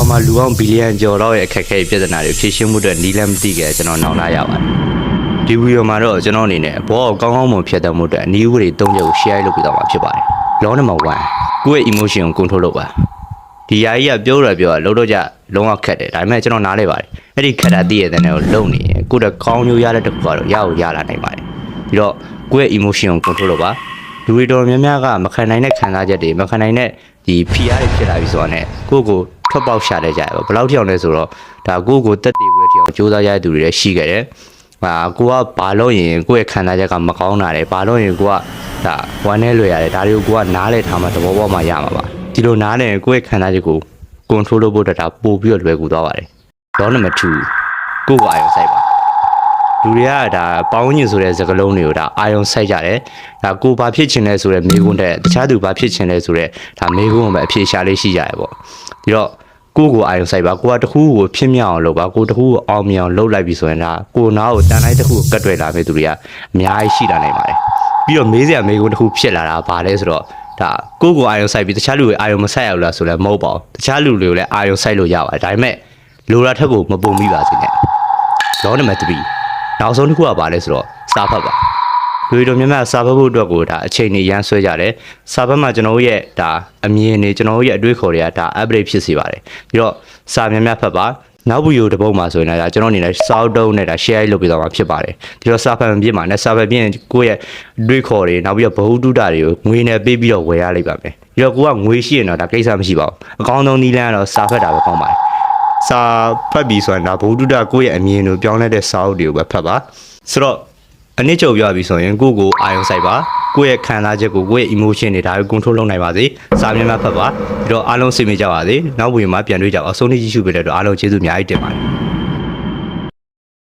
မှာလူအောင်ဘီလီယံကျော်တော့ရဲ့အခက်အခဲပြဿနာတွေဖြေရှင်းမှုအတွက်နီးလန်းမသိခဲ့ကျွန်တော်နောက်လာရပါတယ်ဒီဗီဒီယိုမှာတော့ကျွန်တော်အနေနဲ့ဘောကောင်းကောင်းမွန်ဖြတ်တဲ့မှုအတွက်အနည်းဥပဒေ၃ချက်ကို share လုပ်ပြသွားမှာဖြစ်ပါတယ် law number 1ကိုယ့်ရဲ့ emotion ကို control လုပ်ပါဒီယာကြီးကပြောလို့တော့ကြလုံးဝခက်တယ်ဒါပေမဲ့ကျွန်တော်နားလဲပါတယ်အဲ့ဒီခက်တာတည့်ရတဲ့နဲ့ကိုလုံနေရင်ကိုယ့်တက်ကောင်းမျိုးရတဲ့တစ်ခုကတော့ရအောင်ရလာနိုင်ပါတယ်ပြီးတော့ကိုယ့်ရဲ့ emotion ကို control လုပ်ပါလူတွေတော်များများကမခံနိုင်တဲ့ခံစားချက်တွေမခံနိုင်တဲ့ဒီဖိအားတွေဖြစ်လာပြီဆိုတာနဲ့ကိုယ့်ကိုထွက်ပေါက်ရှာတဲ့ကြရပါဘယ်လောက်ထိအောင်လဲဆိုတော့ဒါကိုယ့်ကိုတက်တည်ဝဲထိအောင်စူးစမ်းရတဲ့သူတွေလည်းရှိခဲ့တယ်ကိုကဘာလို့ရင်ကိုယ့်ရဲ့ခံစားချက်ကမကောင်းတာလေဘာလို့ရင်ကိုကဒါဝမ်းနဲ့လွယ်ရတယ်ဒါတွေကိုကိုကနားလဲထားမှသဘောပေါက်မှရမှာပါဒီလိုနားလဲကိုယ့်ရဲ့ခံစားချက်ကို control လုပ်ဖို့ဒါပို့ပြီးတော့လွယ်ကူသွားပါတယ် law number 2ကိုယ့်ကိုအာရုံစိုက်ပါလူတွေကဒါပေါင်းညင်ဆိုတဲ့စကားလုံးတွေကိုဒါအာရုံစိုက်ကြတယ်ဒါကိုဘာဖြစ်ချင်လဲဆိုတဲ့မေးခွန်းတဲ့တခြားသူဘာဖြစ်ချင်လဲဆိုတဲ့ဒါမေးခွန်းကိုပဲအဖြေရှာလေးရှိကြရပေါ့ဒီတော့ကိုယ့်ကိုအာရုံစိုက်ပါကိုကတခုကိုဖြစ်မြောက်အောင်လုပ်ပါကိုတခုကိုအောင်မြင်အောင်လုပ်လိုက်ပြီဆိုရင်ဒါကိုနားကိုတန်လိုက်တခုကိုကတ်တွယ်လာမယ်သူတွေကအများကြီးရှိလာနိုင်ပါတယ်ပြီးတော့မေးစရာမေးခွန်းတခုဖြစ်လာတာဘာလဲဆိုတော့ဒါကိုယ့်ကိုအာရုံစိုက်ပြီးတခြားလူတွေအာရုံမစိုက်ရဘူးလားဆိုလည်းမဟုတ်ပါဘူးတခြားလူတွေကိုလည်းအာရုံစိုက်လို့ရပါတယ်ဒါပေမဲ့လိုလာထက်ကိုမပုံမိပါစေနဲ့ law number 3နောက်ဆုံးတစ်ခုကဘာလဲဆိုတော့စာဖတ်ပါလူတွေများများစာဖတ်ဖို့အတွက်ကိုဒါအချိန်ကြီးရမ်းဆွဲကြတယ်စာဖတ်မှာကျွန်တော်တို့ရဲ့ဒါအမြင်တွေကျွန်တော်တို့ရဲ့အတွေးခေါ်တွေကဒါ update ဖြစ်စေပါတယ်ပြီးတော့စာများများဖတ်ပါနောက်ဗီဒီယိုတစ်ပုဒ်မှာဆိုရင်ဒါကျွန်တော်အနေနဲ့စောက်တုံးနဲ့ဒါ share လုပ်ပေးသွားမှာဖြစ်ပါတယ်ဒီတော့စာဖတ်မပြည့်မှာနဲ့စာဖတ်ပြည့်ရင်ကိုယ့်ရဲ့အတွေးခေါ်တွေနောက်ပြီးတော့ဘဟုတုတတွေကိုငွေနဲ့ပေးပြီးတော့ဝယ်ရလိမ့်ပါမယ်ပြီးတော့ကိုကငွေရှိရင်တော့ဒါကိစ္စမရှိပါဘူးအကောင်းဆုံးနည်းလမ်းကတော့စာဖတ်တာပဲကောင်းပါတယ်စာဖတ်ပြီးဆိုရင်ဒါဘုဒ္ဓကိုယ့်ရဲ့အမြင်ကိုပြောင်းလဲတဲ့စာအုပ်တွေကိုပဲဖတ်ပါဆိုတော့အနည်းချုပ်ပြောပြီးဆိုရင်ကိုယ့်ကိုအာရုံစိုက်ပါကိုယ့်ရဲ့ခံစားချက်ကိုကိုယ့်ရဲ့ emotion တွေဒါကို control လုပ်နိုင်ပါစေစာများများဖတ်ပါပြီးတော့အားလုံးစိတ်မကြပါစေနောက်ဝင်မှာပြန်တွေ့ကြအောင်အဆုံးထိကြည့်ရှုပေးတဲ့အတွက်အားလုံးကျေးဇူးအများကြီးတင်ပါတယ်